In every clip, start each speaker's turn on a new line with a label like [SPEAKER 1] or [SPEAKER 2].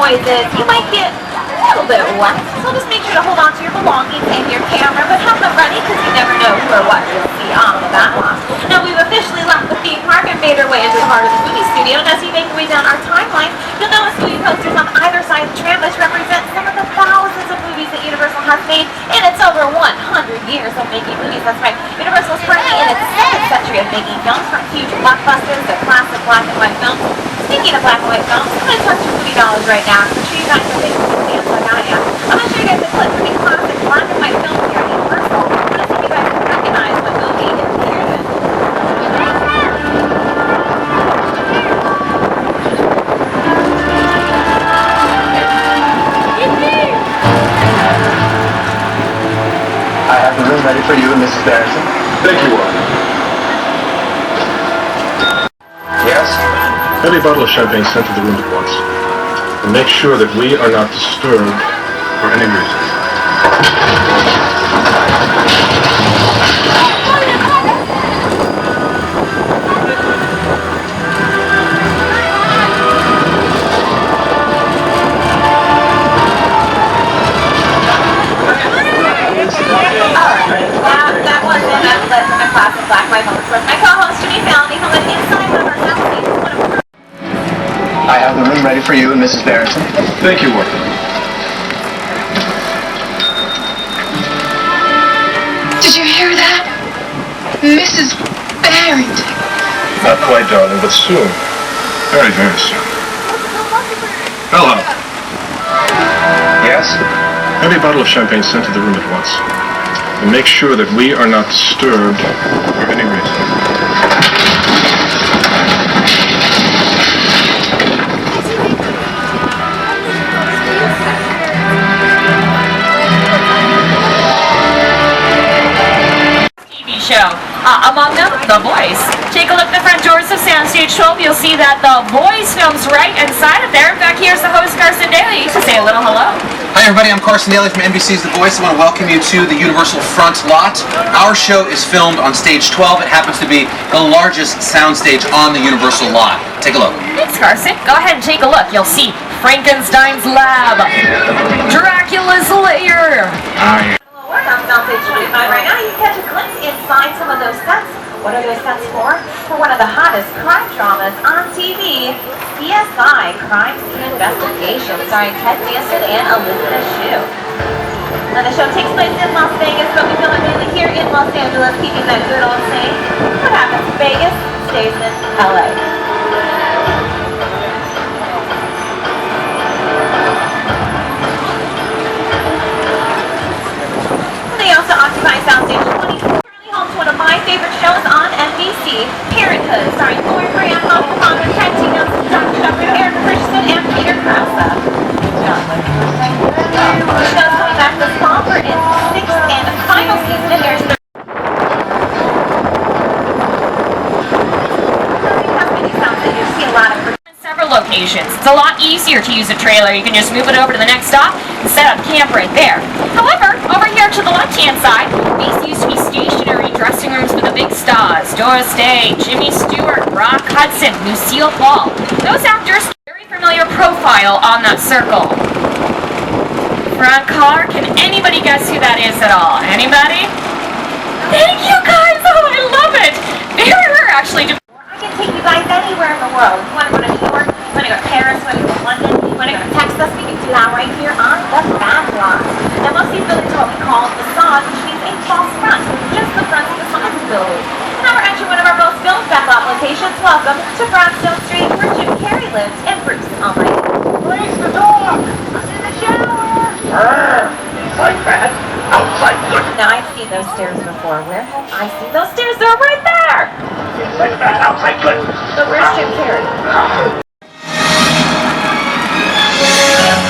[SPEAKER 1] noises, you might get a little bit wet. So just make sure to hold on to your belongings and your camera, but have them ready because you never know who or what you'll see on the backlot. Now we've officially left the theme park and made our way into the heart of the movie studio, and as we make our way down our timeline, you'll notice movie posters on either side of the tram which represent some of the thousands of movies that Universal has made in its over 100 years of making movies. That's right, Universal is currently in its second century of making films, from huge blockbusters to classic black and white films. Speaking of black and white films, I'm going to touch your movie dollars right now. I'm sure you guys are big fans like I am. I'm going to show you guys a clip from a classic black and white film here at Universal. I'm going to see if you guys can recognize what movie it is.
[SPEAKER 2] I have the room ready for you and Mrs. Barrington.
[SPEAKER 3] Thank you, Warren.
[SPEAKER 2] Yes?
[SPEAKER 3] Have a bottle of champagne sent to the room at once. And make sure that we are not disturbed for any reason.
[SPEAKER 1] That was in a clip from a classic black and white film. My co-host Jimmy Fallon, from an inside of our sound.
[SPEAKER 2] I have the room ready for you and Mrs. Barrington.
[SPEAKER 3] Thank you, Warren.
[SPEAKER 4] Did you hear that? Mrs. Barrington.
[SPEAKER 3] Not quite, darling, but soon. Very, very soon. Hello.
[SPEAKER 2] Yes?
[SPEAKER 3] Have a bottle of champagne sent to the room at once. And make sure that we are not disturbed for any reason.
[SPEAKER 5] Show. Among them, The Voice. Take a look at the front doors of Soundstage 12. You'll see that The Voice films right inside of there. In fact, here's the host, Carson Daly, to say a little hello.
[SPEAKER 6] Hi everybody, I'm Carson Daly from NBC's The Voice. I want to welcome you to the Universal front lot. Our show is filmed on stage 12. It happens to be the largest soundstage on the Universal lot. Take a look.
[SPEAKER 5] Thanks, Carson. Go ahead and take a look. You'll see Frankenstein's lab, Dracula's lair.
[SPEAKER 1] We're on Soundstage 25 right now. You can catch a glimpse inside some of those sets. What are those sets for? For one of the hottest crime dramas on TV, CSI, Crime Scene Investigation, starring Ted Danson and Elizabeth Shue. Now the show takes place in Las Vegas, but we film it mainly here in Los Angeles, keeping that good old saying, what happens in Vegas stays in LA. They also occupy Soundstage 20, currently home to one of my favorite shows on NBC, Parenthood, starring Lauren Graham, Molly Connor, Tarantino, Dr. Shepard, Eric Christensen, and Peter Krause. The show's going back this fall for its sixth and final season. It airs
[SPEAKER 5] several locations. It's a lot easier to use a trailer. You can just move it over to the next stop and set up camp right there. However, over here to the left-hand side, these used to be stationary dressing rooms for the big stars. Doris Day, Jimmy Stewart, Rock Hudson, Lucille Ball. Those actors, very familiar profile on that circle. Front car, can anybody guess who that is at all? Anybody? Thank you guys! Oh, I love it! Very rare actually to
[SPEAKER 1] I can take you guys anywhere in the world. You want to go to New York, you want to go to Paris, you want to go to London, you want to go to Texas, we can do that right here on the backlot. Now most of these buildings are what we call facade, which means a false front, just the front of the sides of the building. Now we're entering one of our most filmed backlot locations. Welcome to Brownstone Street, where Jim Carrey lives, and Bruce Almighty.
[SPEAKER 2] Raise the dog! I'm in the shower! Like that? Outside good!
[SPEAKER 1] Now I've seen those stairs before. Where have I seen those stairs? They're right there!
[SPEAKER 2] Like that? Outside good!
[SPEAKER 1] But where's Jim Carrey?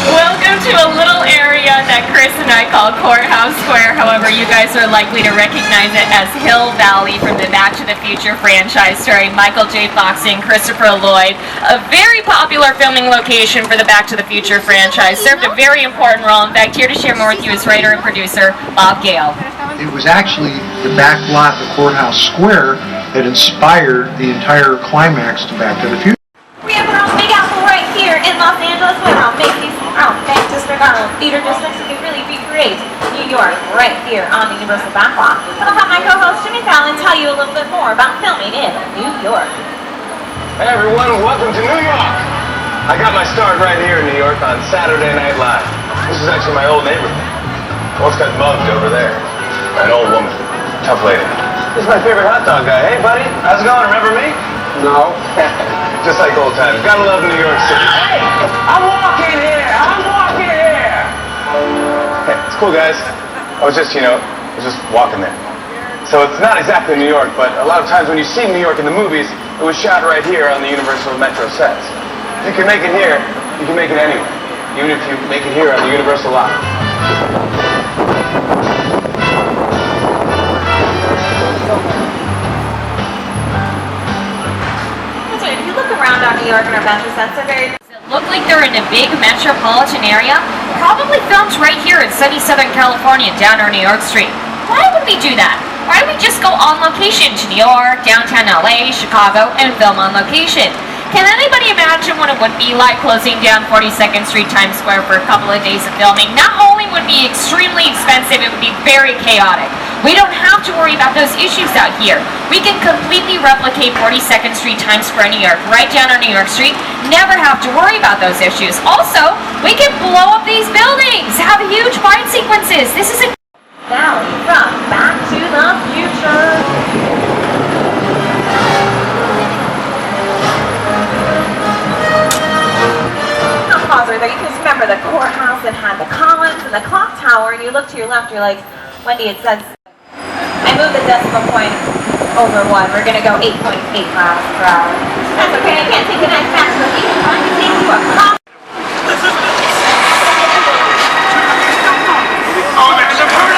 [SPEAKER 5] Welcome to a little area that Chris and I call Courthouse Square. However, you guys are likely to recognize it as Hill Valley from the Back to the Future franchise, starring Michael J. Fox and Christopher Lloyd. A very popular filming location for the Back to the Future franchise. Served a very important role. In fact, here to share more with you is writer and producer Bob Gale.
[SPEAKER 7] It was actually the back lot of Courthouse Square that inspired the entire climax to Back to the Future.
[SPEAKER 1] We have our own Big Apple right here in Los Angeles with our Macy's theater districts, we could really recreate New York right here on the Universal Backlot. And I'll have my co-host Jimmy Fallon tell you a little bit more about filming in New York.
[SPEAKER 8] Hey everyone, welcome to New York! I got my start right here in New York on Saturday Night Live. This is actually my old neighborhood. Once got mugged over there. An old woman. Tough lady. This is my favorite hot dog guy. Hey buddy, how's it going? Remember me? No. Just like old times. Gotta love New York City. Hey! I'm walking here! Hey, it's cool guys. I was just walking there. So it's not exactly New York, but a lot of times when you see New York in the movies, it was shot right here on the Universal Metro sets. If you can make it here, you can make it anywhere. Even if you make it here on the Universal lot.
[SPEAKER 1] That's right, if you look around on New York and our metro sets are very...
[SPEAKER 5] Look like they're in a big metropolitan area, probably filmed right here in sunny Southern California down our New York Street. Why would we do that? Why don't we just go on location to New York, downtown LA, Chicago, and film on location? Can anybody imagine what it would be like closing down 42nd Street Times Square for a couple of days of filming? Not only would it be extremely expensive, it would be very chaotic. We don't have to worry about those issues out here. We can completely replicate 42nd Street Times Square, New York, right down on New York Street. Never have to worry about those issues. Also, we can blow up these buildings, have huge fight sequences. This is a
[SPEAKER 1] Valley from Back to the Future. Pause right there. You can just remember the courthouse that had the columns and the clock tower, and you look to your left, you're like, Wendy, it says, I moved the decimal point over 1. We're going to go 8.8 miles per hour. That's okay. I can't take a nice fast with you. I'm going to take you across.
[SPEAKER 2] Oh, there's a bird!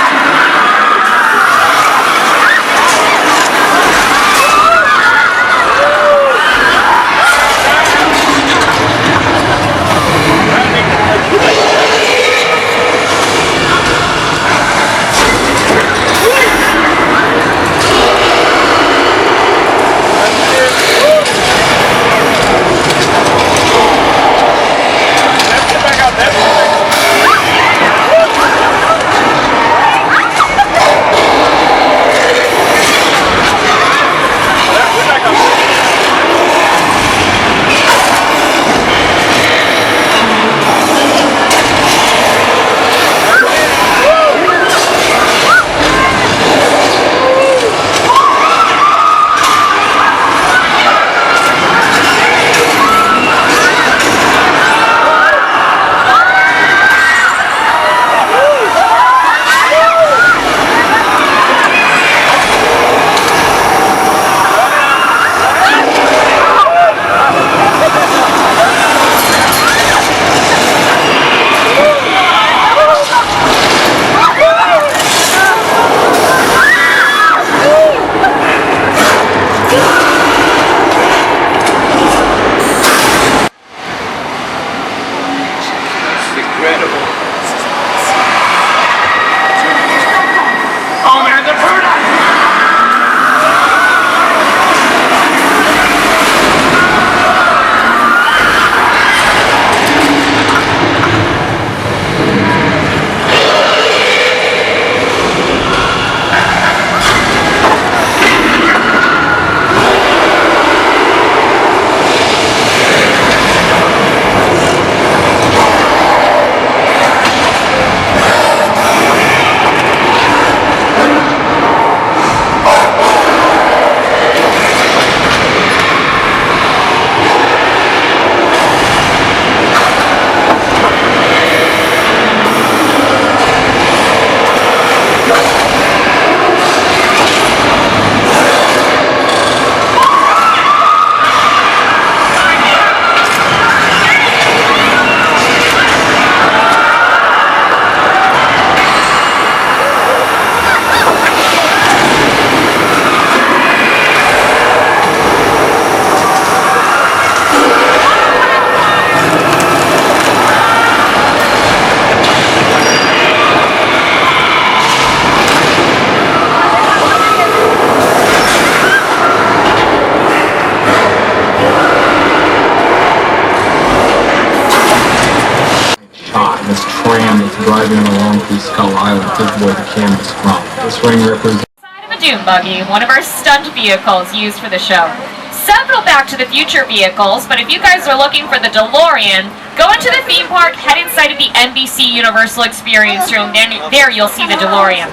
[SPEAKER 9] Todd, this tram that's driving along through Skull Island is where the canvas from. This ring represents
[SPEAKER 5] Side of a dune buggy, one of our stunt vehicles used for the show. Several Back to the Future vehicles, but if you guys are looking for the DeLorean, go into the theme park, head inside of the NBC Universal Experience Room, there you'll see the DeLorean.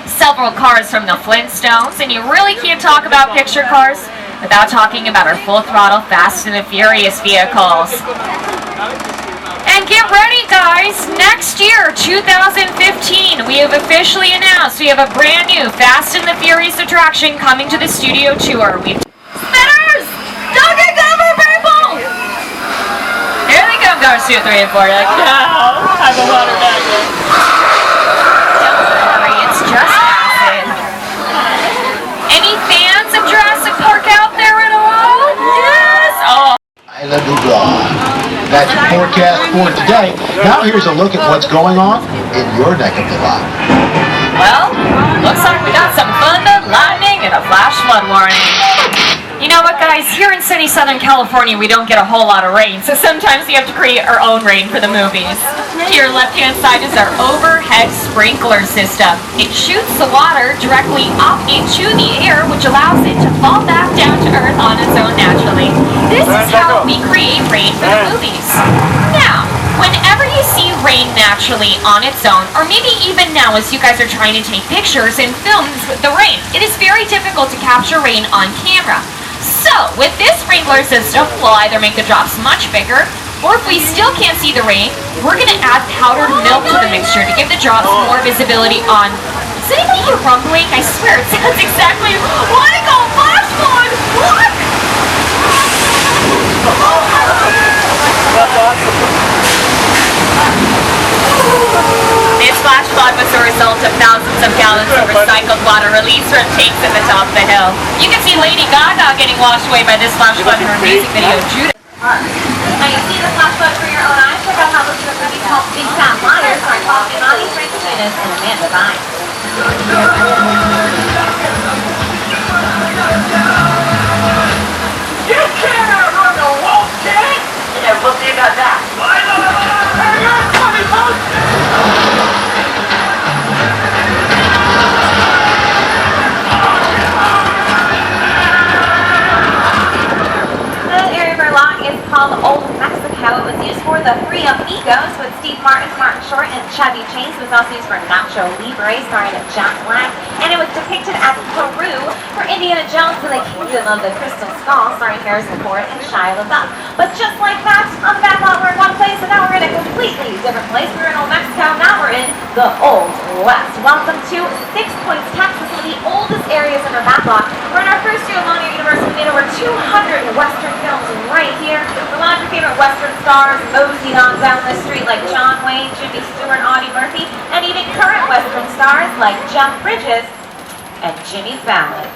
[SPEAKER 5] Several cars from the Flintstones, and you really can't talk about picture cars without talking about our full throttle Fast and the Furious vehicles. And get ready, guys! Next year, 2015, we have officially announced we have a brand new Fast and the Furious attraction coming to the studio tour. Spinners! Don't get cover, people! Here they come, Cars 2, 3, and 4. You're like, no, I'm a water magnet. Don't worry, it's just acid. Any fans of Jurassic Park out there at all? Yes! Oh.
[SPEAKER 2] Isla Dubla. That's your forecast for today. Now here's a look at what's going on in your neck of the lot.
[SPEAKER 5] Well, looks like we got some thunder, lightning, and a flash flood warning. You know what, guys? Here in sunny Southern California, we don't get a whole lot of rain, so sometimes we have to create our own rain for the movies. To your left-hand side is our overhead sprinkler system. It shoots the water directly up into the air, which allows it to fall back down to earth on its own naturally. This is how we create rain for the movies. Now, whenever you see rain naturally on its own, or maybe even now as you guys are trying to take pictures and films with the rain, it is very difficult to capture rain on camera. So, with this sprinkler system, we'll either make the drops much bigger, or if we still can't see the rain, we're going to add powdered milk to the mixture to give the drops more visibility on... Is anybody here rumbling? I swear, it sounds exactly... What do you call flash flood? What? This flash flood was the result of thousands of gallons of recycled water released from tanks at the top of the hill. You can see Lady Gaga getting washed away by this flash flood in her amazing video, Judas.
[SPEAKER 1] Now you see the flash flood for your own eyes. Check out how this is a movie called Big Fat Liars, starring Paul Giamatti, Frank Muniz, and Amanda Bynes.
[SPEAKER 2] You can't outrun the wolf, kid! Yeah, we'll see about that. Hey, you're a funny post!
[SPEAKER 1] The area of our lot is called Old Mexico. It was used for the Three Amigos with Steve Martin, Martin Short, and Chevy Chase. It was also used for Nacho Libre, starring Jack Black. And it was depicted as Peru for Indiana Jones and the Kingdom of the Crystal Skull, starring Harrison Ford and Shia LaBeouf. But just like that, on the back lot we're in one place, and now we're in a completely different place. We were in Old Mexico, now we're in the Old West. Welcome to 6 Points, Texas, one of the oldest areas in our back lot. We're in our first year of Lanier University. We made over 200 Western films right here. A lot of your favorite Western stars moseyed on down the street like John Wayne, Jimmy Stewart, Audie Murphy, and even current Western stars like Jeff Bridges and Jimmy Fallon.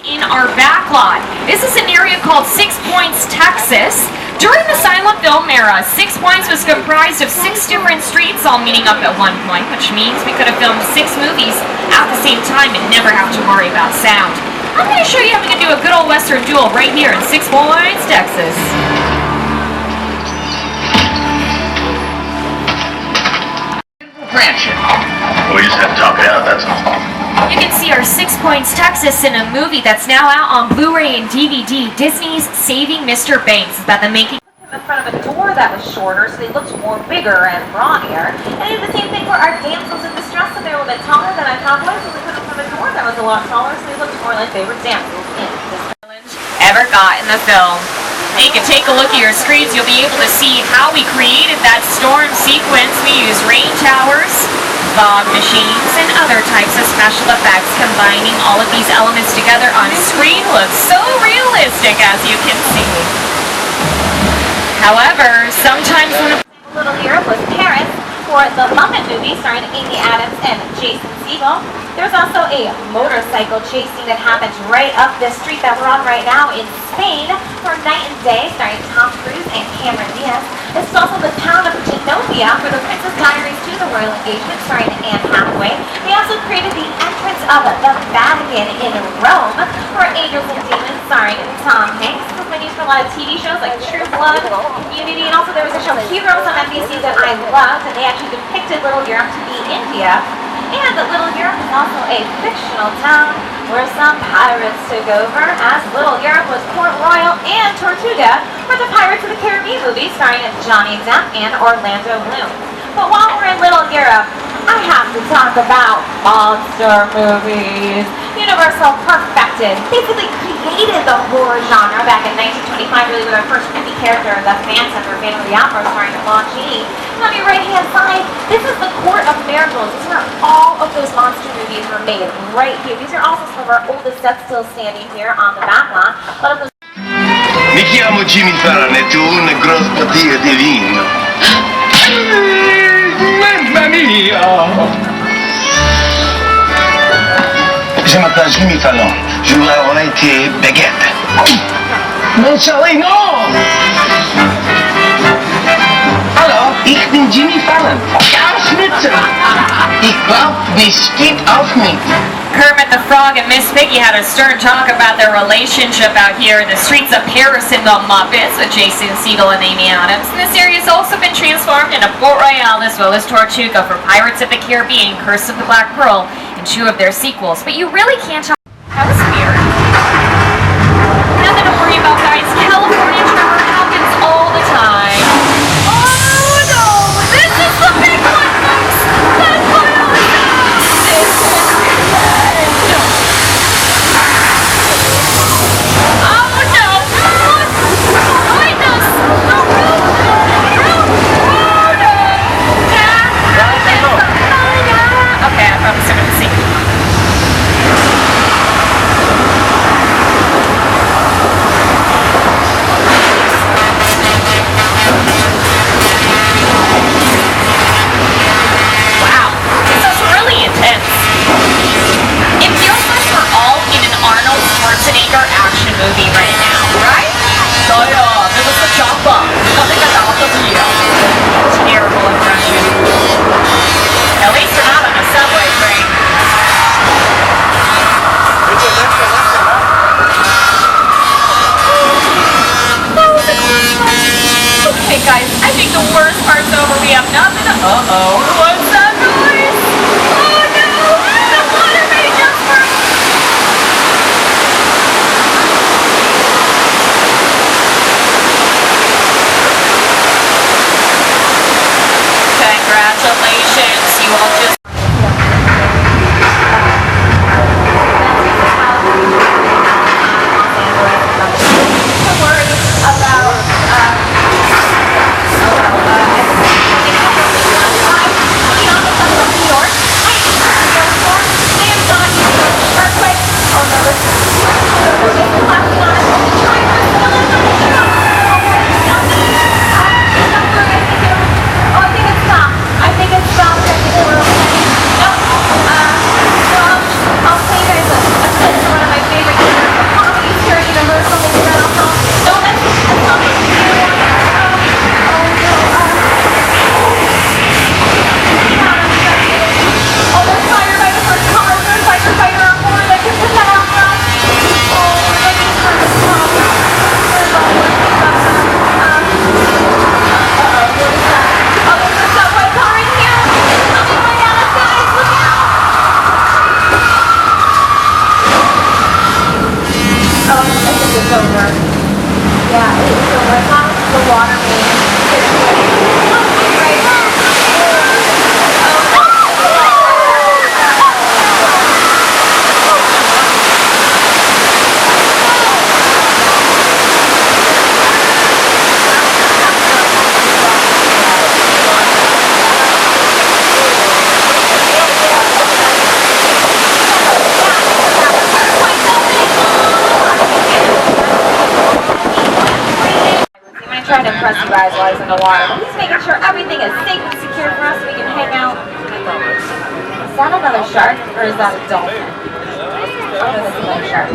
[SPEAKER 5] In our back lot. This is an area called 6 Points, Texas. During the silent film era, 6 Points was comprised of 6 different streets all meeting up at one point, which means we could have filmed 6 movies at the same time and never have to worry about sound. I'm going to show you how we can do a good old Western duel right here in 6 Points, Texas.
[SPEAKER 8] Friendship. We just had to talk it out, that's all.
[SPEAKER 5] You can see our 6 Points, Texas in a movie that's now out on Blu-ray and DVD, Disney's Saving Mr. Banks. It's about the making
[SPEAKER 1] In front of a door that was shorter, so they looked more bigger and brawnier. And they did the same thing for our damsels in distress, so they were a bit taller than our cowboys, so we put them in front of a door that was a lot taller, so they looked more like they were damsels in distress.
[SPEAKER 5] ever got in the film. And you can take a look at your screens, you'll be able to see how we created that storm sequence. We used rain towers, fog machines, and other types of special effects. Combining all of these elements together on screen looks so realistic, as you can see. However, sometimes when
[SPEAKER 1] Little Europe was Paris for the Muppet movie starring Amy Adams and Jason Segel. There's also a motorcycle chase scene that happens right up this street that we're on right now in Spain for Night and Day starring Tom Cruise and Cameron Diaz. This is also the town of Genovia for the Princess Diaries 2, the Royal Engagement starring Anne Hathaway. They also created the entrance of the Vatican in Rome for Angels and Demons starring Tom Hanks. been used for a lot of TV shows like True Blood, Community, and also there was a show Heroes on NBC that I loved, and they actually depicted Little Europe to be India. And that Little Europe is also a fictional town where some pirates took over, as Little Europe was Port Royal and Tortuga for the Pirates of the Caribbean movie starring Johnny Depp and Orlando Bloom. But while we're in Little Europe, I have to talk about monster movies. Universal perfected, basically created the horror genre back in 1925, really with our first creepy character, the Phantom or Phantom of the Opera, starring Lon Chaney. And on your right-hand side, this is the Court of Miracles. This is where all of those monster movies were made, right here. These are also some of our oldest sets still standing here on the back lot. But of those
[SPEAKER 8] Mi chiamo Jimmy Fallon e tu una grossa bottiglia di vino. Mamma mia! Je m'appelle Jimmy Fallon. Je voudrais été baguette. Mon chéri, non! Hallo, ich bin Jimmy Fallon. Schnitzel. Ich glaub, wie steht auf mich.
[SPEAKER 5] Kermit the Frog and Miss Piggy had a stern talk about their relationship out here in the streets of Paris in The Muppets with Jason Segel and Amy Adams. And the series has also been transformed into Port Royale as well as Tortuga for Pirates of the Caribbean, Curse of the Black Pearl, and 2 of their sequels. But you really can't talk Hemisphere. Nothing to worry about, guys. California Tremor happens all the time. Oh no! This is the big one, folks! That's what I was saying! Okay, I probably started to sing. Wow, this is really intense. It feels like we're all in an Arnold Schwarzenegger action movie right now, right? This is the chopper. Nothing about the wheel. Terrible impression. At least we're not on a subway train. Okay, guys, I think the worst part's over. We have nothing to... Uh-oh. What's that noise? Oh, no! The water may just burst. Congratulations, you all just... Trying to impress you guys while I was in the water. But he's making sure everything is safe and secure for us so we can hang out. Is that another shark or is that a dolphin? Oh no, that's another shark.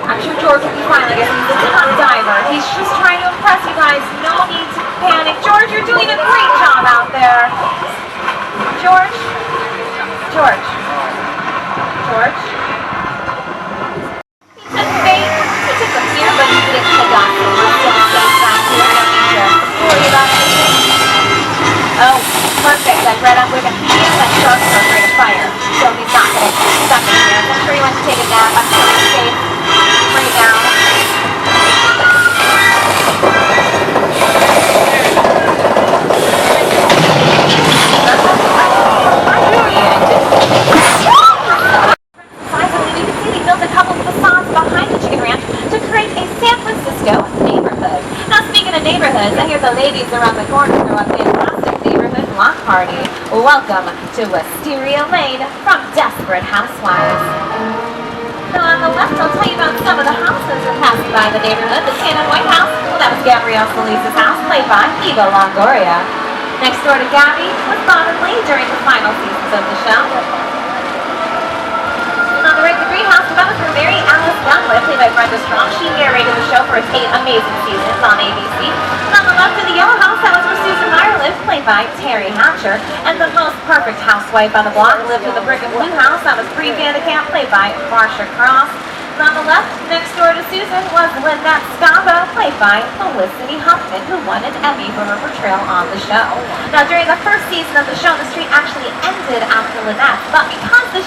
[SPEAKER 5] I'm sure George will be fine. Like I said, he's a top diver. He's just trying to impress you guys. No need to panic. George, you're doing a great job out there. George? George? George? He took bait. He took the peanut, but he didn't take
[SPEAKER 1] Oh, perfect. I've read up Wikipedia that sharks are afraid of fire. So he's not going to get stuck in here. I'm sure he went to take a nap. I'm sure he's safe right now. You can see they built a couple of facades behind the chicken ranch to create a San Francisco neighborhood. Now, speaking of neighborhoods, I hear the ladies around the corner throw a fantastic neighborhood block party. Welcome to Wisteria Lane from Desperate Housewives. Now, on the left, I'll tell you about some of the houses that are passing by the neighborhood. The Tan and White house, well, that was Gabrielle Solis's house, played by Eva Longoria. Next door to Gabby was Bob and Lee during the final seasons of the show. On the right, the greenhouse, that was where Mary Alice Dunlap, played by Brenda Strong. She narrated the show for its 8 amazing seasons on ABC. And on the left of the yellow house, that was where Susan Meyer lived, played by Terry Hatcher. And the most perfect housewife on the block lived in the brick and blue house. That was Bree Vandekamp, played by Marsha Cross. And on the left, next door to Susan, was Lynette Scava, played by Felicity Huffman, who won an Emmy for her portrayal on the show. Now, during the first season of the show, the street actually ended after Lynette, but because the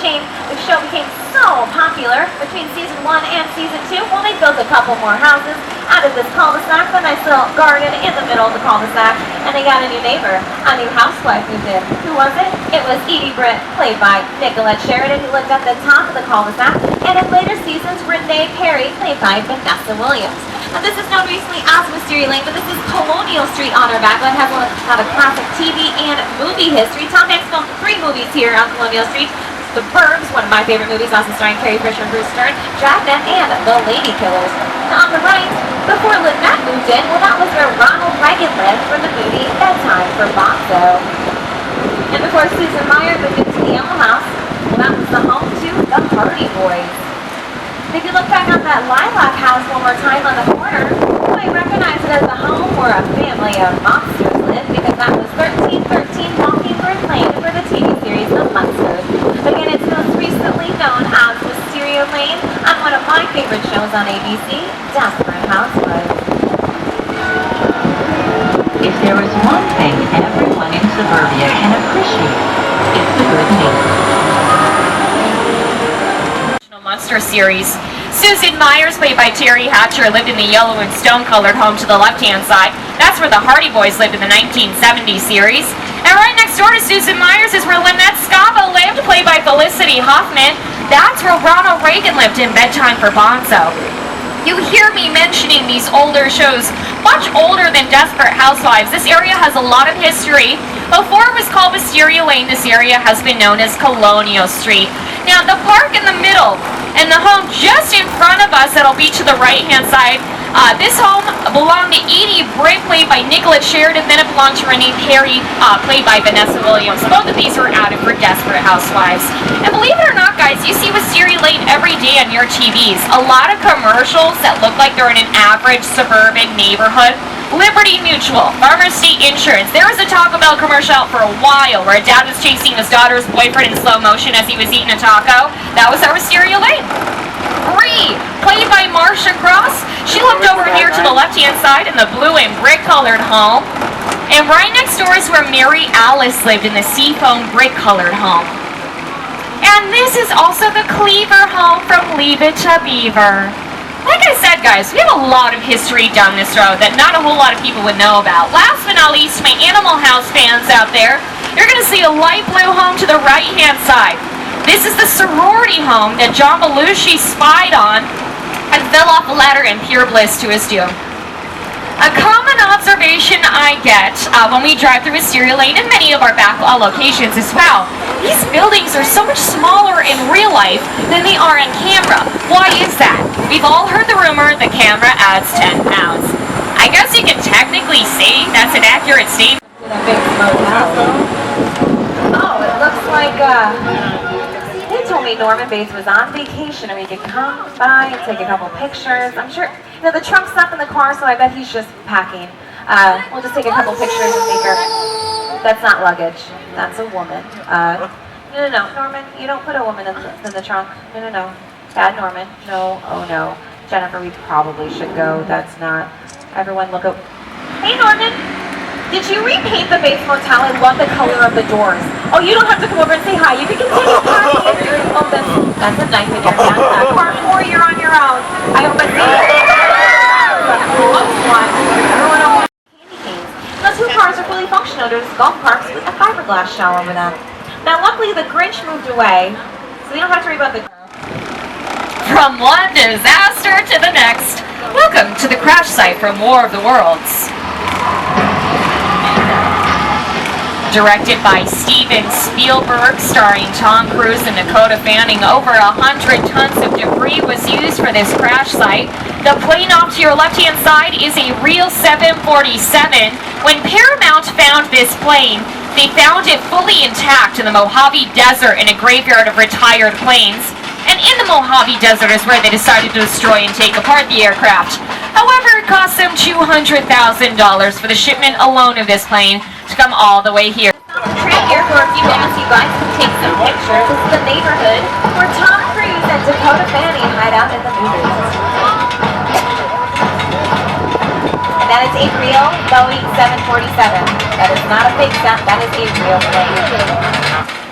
[SPEAKER 1] show became so popular between season 1 and season 2, well, they built a couple more houses, added this cul-de-sac, a nice little garden in the middle of the cul-de-sac, and they got a new neighbor, a new housewife moved in. Who was it? It was Edie Britt, played by Nicolette Sheridan, who lived at the top of the cul-de-sac, and in later seasons, Renee Perry, played by Vanessa Williams. Now, this is known recently as Wisteria Lane, but this is Colonial Street on our back. It has a classic TV and movie history. Tom Hanks filmed 3 movies here on Colonial Street. The Burbs, one of my favorite movies, also starring Carrie Fisher and Bruce Stern, Dragnet, and The Lady Killers. Now, on the right, before Lynette moved in, well, that was where Ronald Reagan lived for the movie Bedtime for Bonzo. And before Susan Meyer moved into the Yellow House, well, that was the home to the Hardy Boys. If you look back on that lilac house one more time on the corner, you might recognize it as the home where a family of monsters lived, because that was 1313 Mockingbird Lane for the TV series The Munsters. Again, it's most recently known as Wisteria Lane on one of my favorite shows on ABC, Desperate Housewives.
[SPEAKER 10] If there is one thing everyone in suburbia can appreciate, it's the good neighbor.
[SPEAKER 5] Monster series. Susan Myers, played by Terry Hatcher, lived in the yellow and stone-colored home to the left-hand side. That's where the Hardy Boys lived in the 1970 series. And right next door to Susan Myers is where Lynette Scava lived, played by Felicity Huffman. That's where Ronald Reagan lived in Bedtime for Bonzo. You hear me mentioning these older shows, much older than Desperate Housewives. This area has a lot of history. Before it was called Wisteria Lane, this area has been known as Colonial Street. Now, the park in the middle and the home just in front of us that'll be to the right-hand side, this home belonged to Edie Britt, played by Nicolette Sheridan, then it belonged to Renee Perry, played by Vanessa Williams. Both of these were added for Desperate Housewives. And believe it or not, guys, you see Wisteria Lane every day on your TVs. A lot of commercials that look like they're in an average suburban neighborhood. Liberty Mutual, Farmers State Insurance. There was a Taco Bell commercial out for a while where a dad was chasing his daughter's boyfriend in slow motion as he was eating a taco. That was our Wisteria Lane. Bree, played by Marsha Cross. She lived over here to the left-hand side in the blue and brick-colored home. And right next door is where Mary Alice lived in the seafoam brick-colored home. And this is also the Cleaver home from Leave It to Beaver. Like I said, guys, we have a lot of history down this road that not a whole lot of people would know about. Last but not least, my Animal House fans out there, you're going to see a light blue home to the right-hand side. This is the sorority home that John Belushi spied on and fell off a ladder in pure bliss to his doom. A common observation I get when we drive through Wisteria Lane and many of our back locations is, wow, these buildings are so much smaller in real life than they are on camera. Why is that? We've all heard the rumor the camera adds 10 pounds. I guess you can technically say that's an accurate statement.
[SPEAKER 1] Oh, it looks like, they told me Norman Bates was on vacation and we could come by and take a couple pictures. I'm sure, you know, the trunk's up in the car, so I bet he's just packing. We'll just take a couple pictures and make her. That's not luggage. That's a woman. No, Norman, you don't put a woman in the trunk. No. Bad Norman. No, oh no. Jennifer, we probably should go. That's not. Everyone look up. Hey, Norman. Did you repaint the base motel? I love the color of the doors. Oh, you don't have to come over and say hi. You can continue talking. Oh, that's a knife in your hand. Part 4, you're on your own. I hope I see you. Close one. Everyone else candy canes. Now, 2 cars are fully functional. There's golf carts with a fiberglass shell over them. Now, luckily, the Grinch moved away, so you don't have to worry about the...
[SPEAKER 5] From one disaster to the next. Welcome to the crash site from War of the Worlds. Directed by Steven Spielberg, starring Tom Cruise and Dakota Fanning, over 100 tons of debris was used for this crash site. The plane off to your left-hand side is a real 747. When Paramount found this plane, they found it fully intact in the Mojave Desert in a graveyard of retired planes. And in the Mojave Desert is where they decided to destroy and take apart the aircraft. However, it cost them $200,000 for the shipment alone of this plane to come all the way here.
[SPEAKER 1] Train here for a few minutes, you guys can take some pictures. This is the neighborhood where Tom Cruise and Dakota Fanning hide out in the movies. And that is a real Boeing 747. That is not a fake set, that is a real plane.